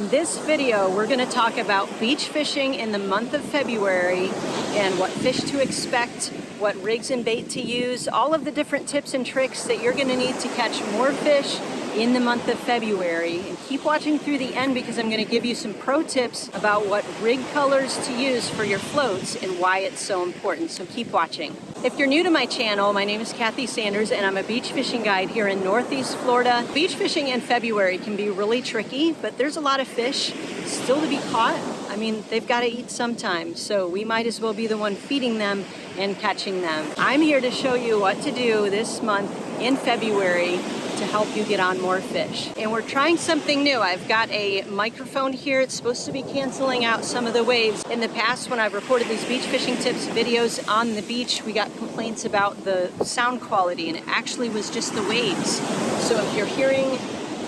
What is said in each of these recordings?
In this video, we're going to talk about beach fishing in the month of February and what fish to expect, what rigs and bait to use, all of the different tips and tricks that you're going to need to catch more fish in the month of February. And keep watching through the end because I'm going to give you some pro tips about what rig colors to use for your floats and why it's so important. So keep watching. If you're new to my channel, my name is Kathy Sanders and I'm a beach fishing guide here in Northeast Florida. Beach fishing in February can be really tricky, but there's a lot of fish still to be caught. I mean, they've got to eat sometime, so we might as well be the one feeding them and catching them. I'm here to show you what to do this month in February to help you get on more fish. And we're trying something new. I've got a microphone here. It's supposed to be canceling out some of the waves. In the past, when I've recorded these beach fishing tips videos on the beach, we got complaints about the sound quality, and it actually was just the waves. So if you're hearing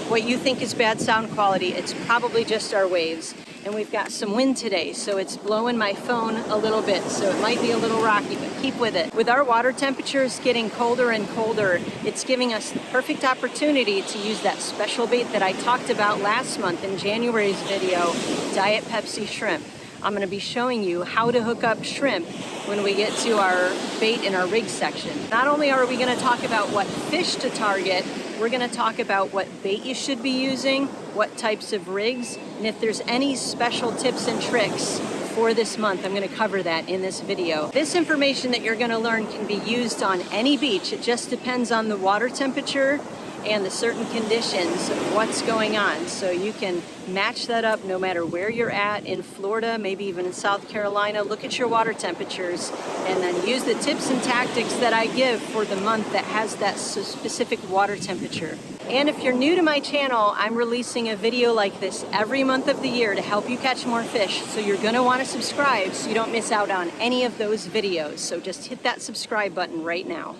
what you think is bad sound quality, it's probably just our waves. And we've got some wind today, so it's blowing my phone a little bit, so it might be a little rocky, but keep with it. With our water temperatures getting colder and colder, it's giving us the perfect opportunity to use that special bait that I talked about last month in January's video, Diet Pepsi Shrimp. I'm going to be showing you how to hook up shrimp when we get to our bait in our rig section. Not only are we going to talk about what fish to target, we're going to talk about what bait you should be using, what types of rigs, and if there's any special tips and tricks for this month, I'm going to cover that in this video. This information that you're going to learn can be used on any beach. It just depends on the water temperature and the certain conditions of what's going on. So you can match that up no matter where you're at in Florida, maybe even in South Carolina. Look at your water temperatures and then use the tips and tactics that I give for the month that has that specific water temperature. And if you're new to my channel, I'm releasing a video like this every month of the year to help you catch more fish. So you're gonna wanna subscribe so you don't miss out on any of those videos. So just hit that subscribe button right now.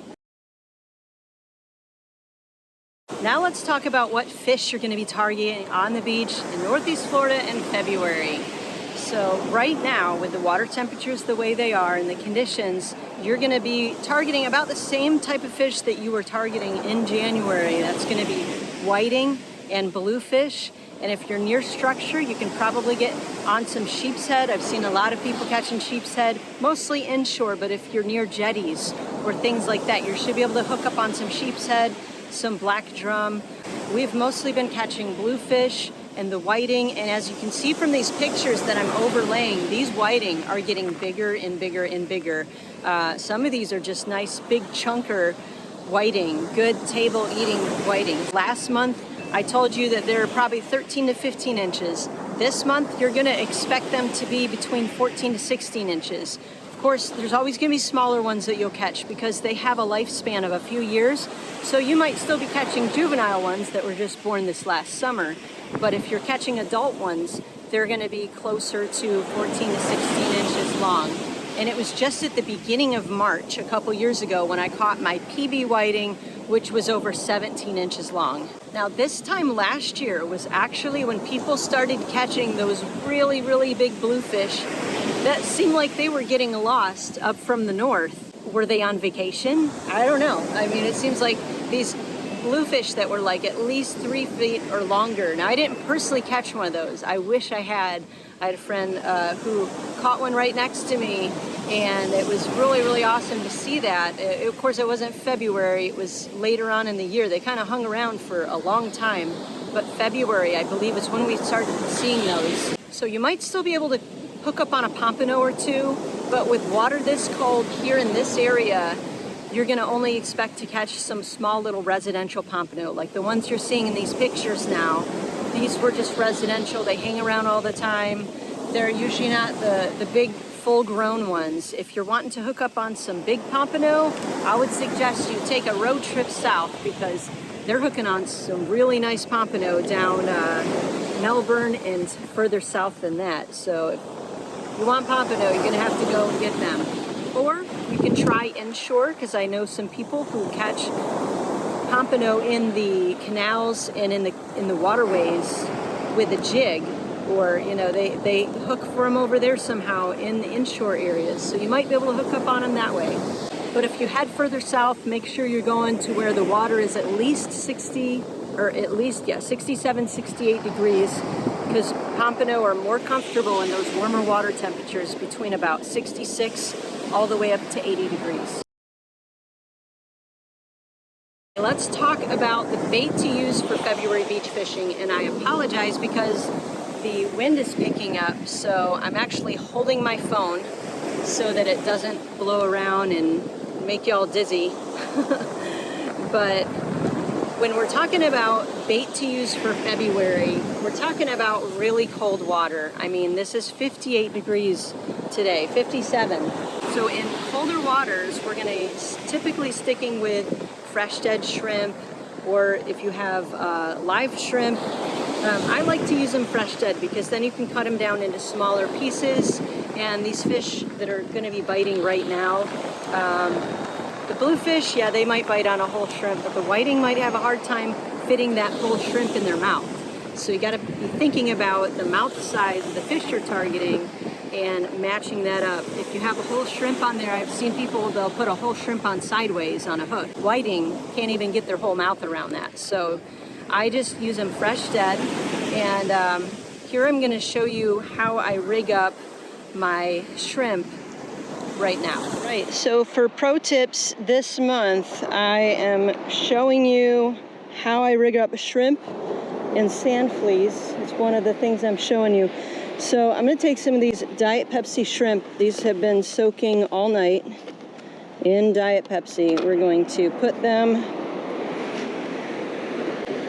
Now let's talk about what fish you're going to be targeting on the beach in Northeast Florida in February. So right now, with the water temperatures the way they are and the conditions, you're going to be targeting about the same type of fish that you were targeting in January. That's going to be whiting and bluefish. And if you're near structure, you can probably get on some sheep's head. I've seen a lot of people catching sheep's head, mostly inshore, but if you're near jetties or things like that, you should be able to hook up on some sheep's head, some black drum. We've mostly been catching bluefish and the whiting, and as you can see from these pictures that I'm overlaying, these whiting are getting bigger and bigger and bigger. Some of these are just nice big chunker whiting, good table eating whiting. Last month I told you that they're probably 13 to 15 inches. This month you're going to expect them to be between 14 to 16 inches. Of course, there's always going to be smaller ones that you'll catch because they have a lifespan of a few years. So you might still be catching juvenile ones that were just born this last summer. But if you're catching adult ones, they're going to be closer to 14 to 16 inches long. And it was just at the beginning of March, a couple years ago, when I caught my PB whiting, which was over 17 inches long. Now, this time last year was actually when people started catching those really, really big bluefish that seemed like they were getting lost up from the north. Were they on vacation? I don't know. I mean, it seems like these bluefish that were like at least 3 feet or longer. Now, I didn't personally catch one of those. I wish I had. I had a friend who caught one right next to me, and it was really, really awesome to see that. Of course, it wasn't February. It was later on in the year. They kind of hung around for a long time, but February, I believe, is when we started seeing those. So you might still be able to hook up on a pompano or two, but with water this cold here in this area, you're going to only expect to catch some small little residential pompano, like the ones you're seeing in these pictures now. These were just residential. They hang around all the time. They're usually not the big full-grown ones. If you're wanting to hook up on some big pompano, I would suggest you take a road trip south because they're hooking on some really nice pompano down Melbourne and further south than that. So if you want pompano, you're going to have to go and get them. Or you can try inshore, because I know some people who catch pompano in the canals and in the waterways with a jig, or they hook for them over there somehow in the inshore areas. So you might be able to hook up on them that way. But if you head further south, make sure you're going to where the water is at least 67, 68 degrees because pompano are more comfortable in those warmer water temperatures between about 66 all the way up to 80 degrees. Let's talk about the bait to use for February beach fishing, and I apologize because the wind is picking up, so I'm actually holding my phone so that it doesn't blow around and make y'all dizzy. But when we're talking about bait to use for February, we're talking about really cold water. I mean, this is 58 degrees today, 57. So in colder waters, we're gonna typically sticking with fresh dead shrimp, or if you have live shrimp, I like to use them fresh dead because then you can cut them down into smaller pieces. And these fish that are going to be biting right now, the bluefish, yeah, they might bite on a whole shrimp, but the whiting might have a hard time fitting that whole shrimp in their mouth. So you got to be thinking about the mouth size of the fish you're targeting and matching that up. If you have a whole shrimp on there, I've seen people, they'll put a whole shrimp on sideways on a hook. Whiting can't even get their whole mouth around that. So I just use them fresh dead. And here I'm gonna show you how I rig up my shrimp right now. Right, so for pro tips this month, I am showing you how I rig up shrimp and sand fleas. It's one of the things I'm showing you. So I'm going to take some of these Diet Pepsi shrimp. These have been soaking all night in Diet Pepsi. We're going to put them...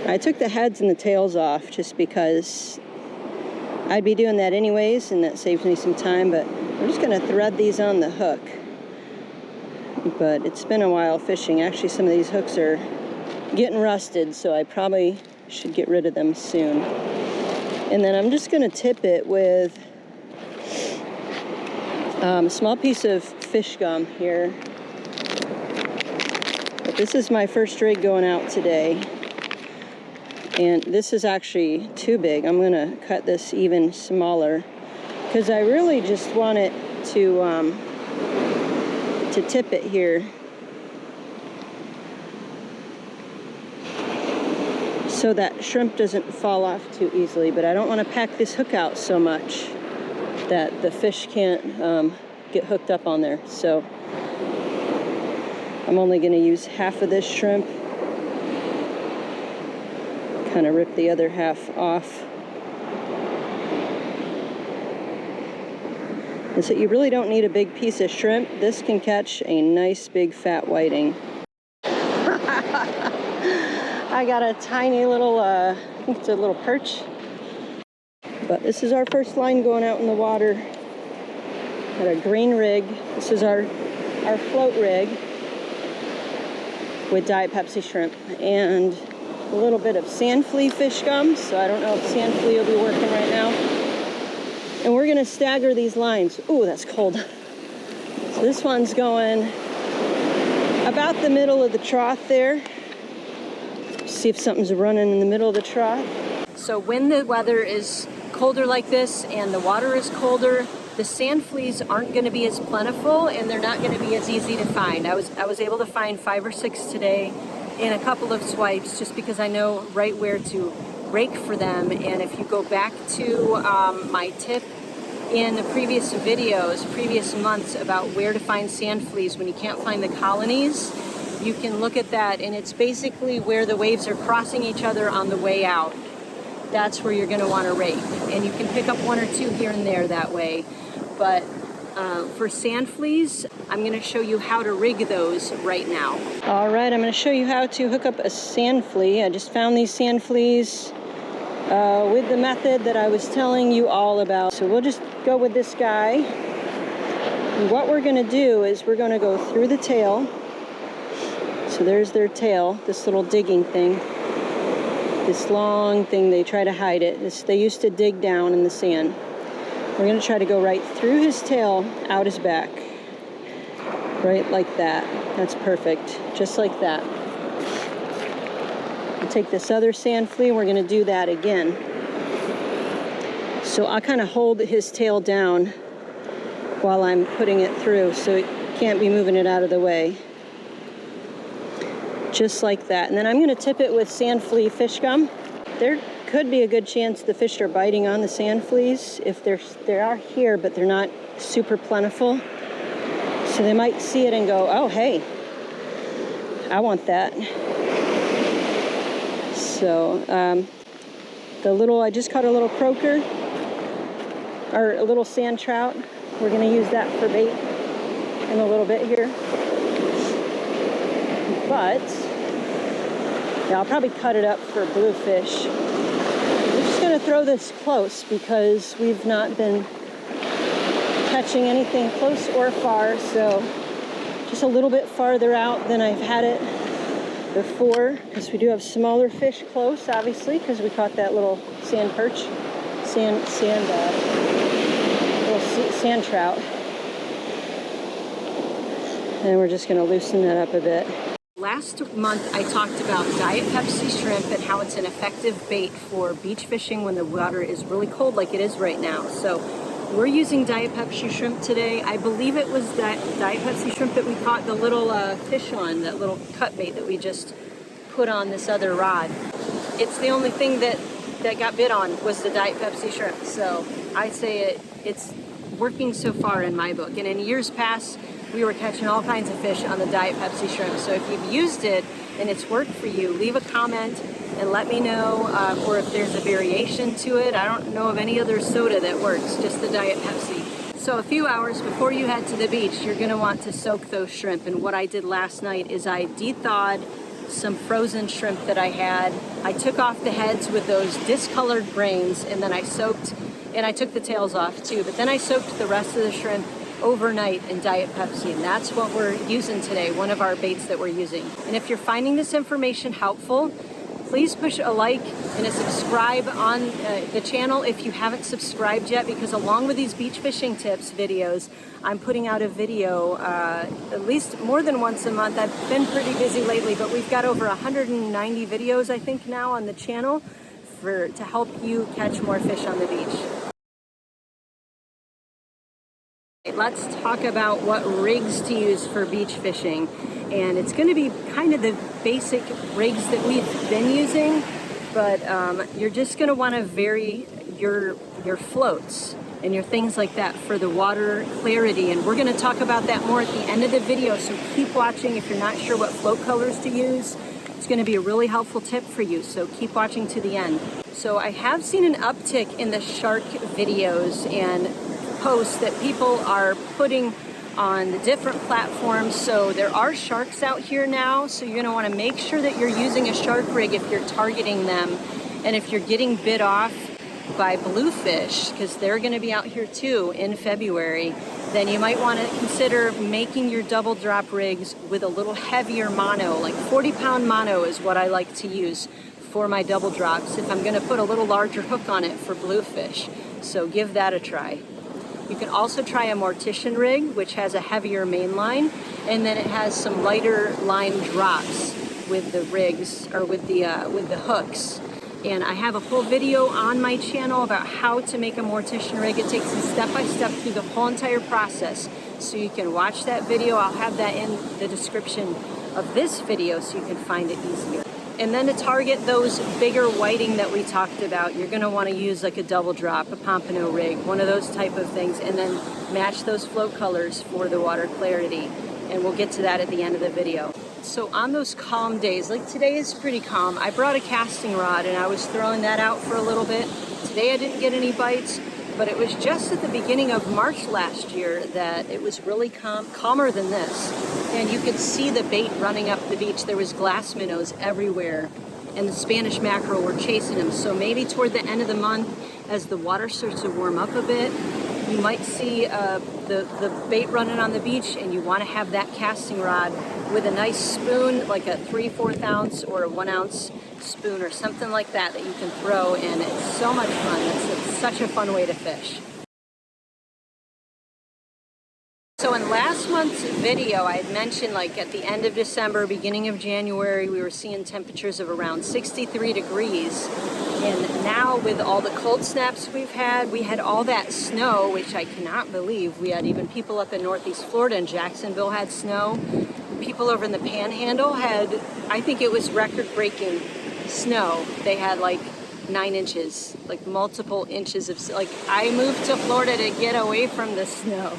I took the heads and the tails off just because I'd be doing that anyways, and that saves me some time, but we're just going to thread these on the hook. But it's been a while fishing. Actually, some of these hooks are getting rusted, so I probably should get rid of them soon. And then I'm just going to tip it with a small piece of fish gum here. But this is my first rig going out today. And this is actually too big. I'm going to cut this even smaller because I really just want it to tip it here. So that shrimp doesn't fall off too easily, but I don't want to pack this hook out so much that the fish can't get hooked up on there. So I'm only going to use half of this shrimp, kind of rip the other half off. And so you really don't need a big piece of shrimp. This can catch a nice big fat whiting. I got a tiny little, I think it's a little perch. But this is our first line going out in the water. Got a green rig. This is our float rig with Diet Pepsi shrimp and a little bit of sand flea fish gum. So I don't know if sand flea will be working right now. And we're gonna stagger these lines. Ooh, that's cold. So this one's going about the middle of the trough there. See if something's running in the middle of the trough. So when the weather is colder like this and the water is colder, the sand fleas aren't going to be as plentiful and they're not going to be as easy to find. I was able to find 5 or 6 today in a couple of swipes just because I know right where to rake for them. And if you go back to my tip in the previous videos, previous months about where to find sand fleas when you can't find the colonies, you can look at that, and it's basically where the waves are crossing each other on the way out. That's where you're going to want to rake, and you can pick up 1 or 2 here and there that way. But for sand fleas, I'm going to show you how to rig those right now. All right, I'm going to show you how to hook up a sand flea. I just found these sand fleas with the method that I was telling you all about. So we'll just go with this guy. And what we're going to do is we're going to go through the tail. So there's their tail, this little digging thing, this long thing. They try to hide it. They used to dig down in the sand. We're going to try to go right through his tail, out his back, right like that. That's perfect, just like that. We'll take this other sand flea, and we're going to do that again. So I'll kind of hold his tail down while I'm putting it through, so it can't be moving it out of the way. Just like that. And then I'm going to tip it with sand flea fish gum. They're could be a good chance the fish are biting on the sand fleas if they are here, but they're not super plentiful. So they might see it and go, oh, hey, I want that. So I just caught a little croaker, or a little sand trout. We're gonna use that for bait in a little bit here. But yeah, I'll probably cut it up for bluefish. We're just gonna throw this close because we've not been catching anything close or far, so just a little bit farther out than I've had it before, because we do have smaller fish close, obviously, because we caught that little sand perch, little sand trout. And we're just gonna loosen that up a bit. Last month, I talked about Diet Pepsi shrimp and how it's an effective bait for beach fishing when the water is really cold like it is right now. So we're using Diet Pepsi shrimp today. I believe it was that Diet Pepsi shrimp that we caught the little fish on, that little cut bait that we just put on this other rod. It's the only thing that got bit on was the Diet Pepsi shrimp. So I'd say it's working so far in my book. And in years past, we were catching all kinds of fish on the Diet Pepsi shrimp. So if you've used it and it's worked for you, leave a comment and let me know, or if there's a variation to it. I don't know of any other soda that works, just the Diet Pepsi. So a few hours before you head to the beach, you're gonna want to soak those shrimp. And what I did last night is I de-thawed some frozen shrimp that I had. I took off the heads with those discolored brains, and then I soaked, and I took the tails off too, but then I soaked the rest of the shrimp overnight in Diet Pepsi, and that's what we're using today, one of our baits that we're using. And if you're finding this information helpful, please push a like and a subscribe on the channel if you haven't subscribed yet, because along with these beach fishing tips videos, I'm putting out a video at least more than once a month. I've been pretty busy lately, but we've got over 190 videos, I think, now on the channel to help you catch more fish on the beach. Let's talk about what rigs to use for beach fishing. And it's going to be kind of the basic rigs that we've been using, but you're just going to want to vary your floats and your things like that for the water clarity. And we're going to talk about that more at the end of the video, so keep watching. If you're not sure what float colors to use, it's going to be a really helpful tip for you, so keep watching to the end. So I have seen an uptick in the shark videos and posts that people are putting on the different platforms. So there are sharks out here now, so you're going to want to make sure that you're using a shark rig if you're targeting them. And if you're getting bit off by bluefish, because they're going to be out here too in February, then you might want to consider making your double drop rigs with a little heavier mono. Like 40-pound mono is what I like to use for my double drops if I'm going to put a little larger hook on it for bluefish. So give that a try. You can also try a mortician rig, which has a heavier main line, and then it has some lighter line drops with the rigs, or with the hooks. And I have a whole video on my channel about how to make a mortician rig. It takes you step by step through the whole entire process, so you can watch that video. I'll have that in the description of this video so you can find it easier. And then to target those bigger whiting that we talked about, you're going to want to use like a double drop, a pompano rig, one of those type of things, and then match those float colors for the water clarity. And we'll get to that at the end of the video. So on those calm days, like today is pretty calm, I brought a casting rod and I was throwing that out for a little bit. Today I didn't get any bites, but it was just at the beginning of March last year that it was really calmer than this. And you could see the bait running up the beach. There was glass minnows everywhere, and the Spanish mackerel were chasing them. So maybe toward the end of the month, as the water starts to warm up a bit, you might see the bait running on the beach, and you want to have that casting rod with a nice spoon, like a 3/4 ounce or a 1 ounce spoon or something like that you can throw, and it's so much fun. It's such a fun way to fish. So in last month's video, I had mentioned like at the end of December, beginning of January, we were seeing temperatures of around 63 degrees. And now with all the cold snaps we've had, we had all that snow, which I cannot believe. We had even people up in Northeast Florida and Jacksonville had snow. People over in the Panhandle had, I think it was record-breaking snow. They had like 9 inches, like multiple inches of, like I moved to Florida to get away from the snow.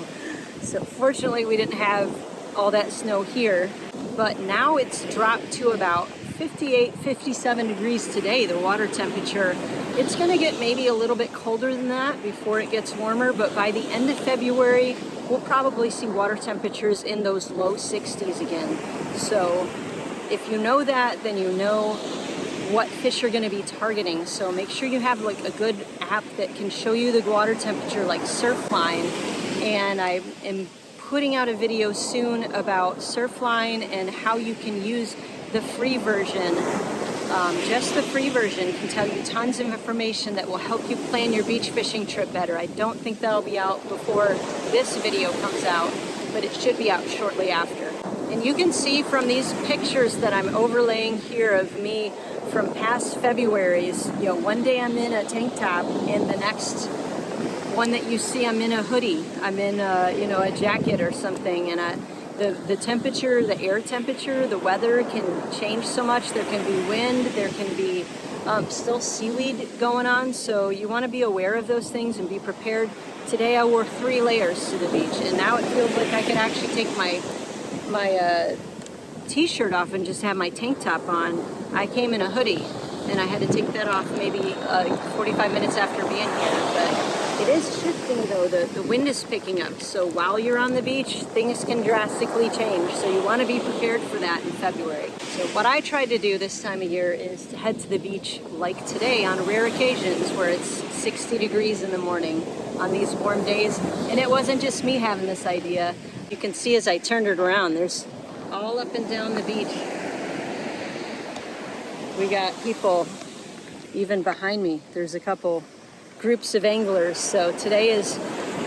So fortunately we didn't have all that snow here, but now it's dropped to about 58, 57 degrees today, the water temperature. It's gonna get maybe a little bit colder than that before it gets warmer, but by the end of February, we'll probably see water temperatures in those low 60s again. So if you know that, then you know what fish you're going to be targeting. So make sure you have like a good app that can show you the water temperature, like Surfline. And I am putting out a video soon about Surfline and how you can use the free version. Just the free version can tell you tons of information that will help you plan your beach fishing trip better. I don't think that'll be out before this video comes out, but it should be out shortly after. And you can see from these pictures that I'm overlaying here of me from past Februaries, you know, one day I'm in a tank top and the next one that you see I'm in a hoodie, I'm in a, you know, a jacket or something, and the temperature, the air temperature, the weather can change so much. There can be wind, there can be still seaweed going on, so you want to be aware of those things and be prepared. Today I wore 3 layers to the beach, and now it feels like I can actually take my t-shirt off and just have my tank top on. I came in a hoodie and I had to take that off maybe 45 minutes after being here, but it is shifting though. The wind is picking up, so while you're on the beach things can drastically change, so you want to be prepared for that in February. So what I try to do this time of year is to head to the beach like today on rare occasions where it's 60 degrees in the morning on these warm days. And it wasn't just me having this idea. You can see as I turned it around, there's all up and down the beach. We got people even behind me. There's a couple groups of anglers. So today is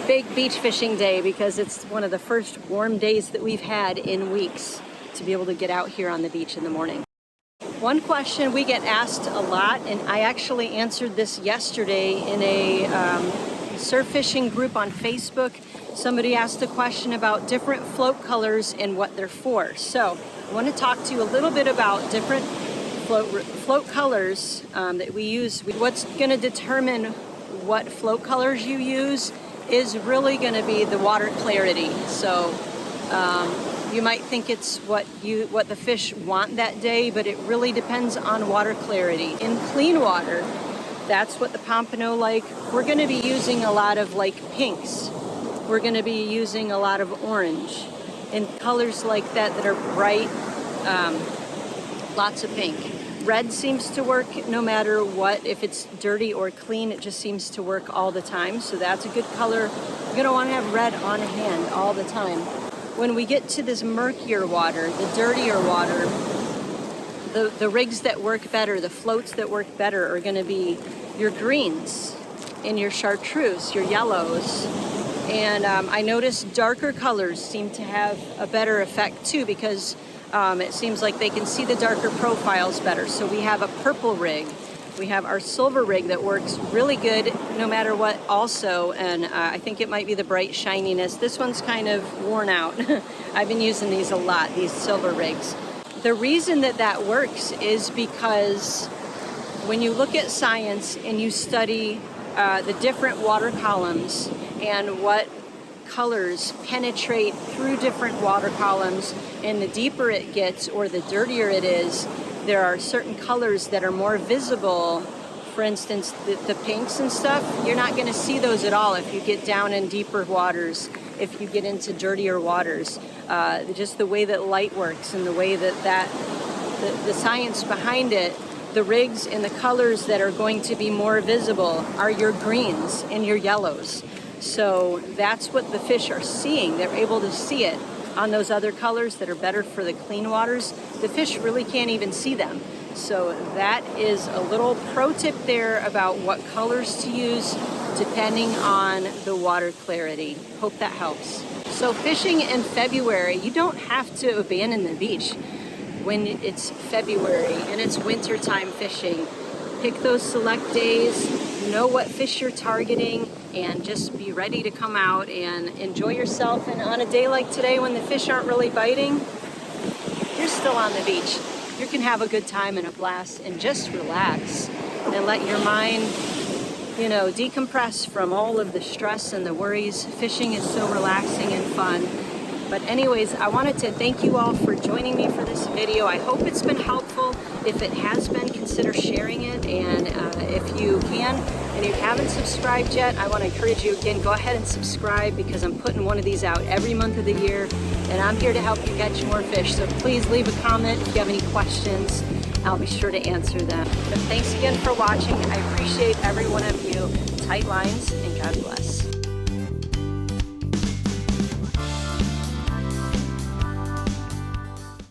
big beach fishing day because it's one of the first warm days that we've had in weeks to be able to get out here on the beach in the morning. One question we get asked a lot, and I actually answered this yesterday in a surf fishing group on Facebook. Somebody asked a question about different float colors and what they're for. So I want to talk to you a little bit about different float colors that we use. What's going to determine what float colors you use is really going to be the water clarity. So you might think it's what the fish want that day, but it really depends on water clarity. In clean water, that's what the pompano like. We're going to be using a lot of like pinks. We're going to be using a lot of orange and colors like that are bright, lots of pink. Red seems to work no matter what. If it's dirty or clean, it just seems to work all the time. So that's a good color. You're going to want to have red on hand all the time. When we get to this murkier water, the dirtier water, the rigs that work better, the floats that work better are going to be your greens and your chartreuse, your yellows. And I noticed darker colors seem to have a better effect too, because it seems like they can see the darker profiles better. So we have a purple rig. We have our silver rig that works really good no matter what also, and I think it might be the bright shininess. This one's kind of worn out. I've been using these a lot, these silver rigs. The reason that works is because when you look at science and you study the different water columns and what colors penetrate through different water columns, and the deeper it gets or the dirtier it is, there are certain colors that are more visible. For instance, the pinks and stuff, you're not going to see those at all if you get down in deeper waters, if you get into dirtier waters. Just the way that light works and the way that the science behind it, the rigs and the colors that are going to be more visible are your greens and your yellows. So that's what the fish are seeing. They're able to see it on those other colors that are better for the clean waters. The fish really can't even see them. So that is a little pro tip there about what colors to use depending on the water clarity. Hope that helps. So fishing in February, you don't have to abandon the beach when it's February and it's wintertime fishing. Pick those select days, know what fish you're targeting, and just be ready to come out and enjoy yourself. And on a day like today when the fish aren't really biting, you're still on the beach. You can have a good time and a blast and just relax. and let your mind, you know, decompress from all of the stress and the worries. Fishing is so relaxing and fun. But anyways, I wanted to thank you all for joining me for this video. I hope it's been helpful. If it has been, consider sharing it. And if you can and you haven't subscribed yet, I want to encourage you again, go ahead and subscribe, because I'm putting one of these out every month of the year. And I'm here to help you catch more fish. So please leave a comment if you have any questions. I'll be sure to answer them. But thanks again for watching. I appreciate every one of you. Tight lines and God bless.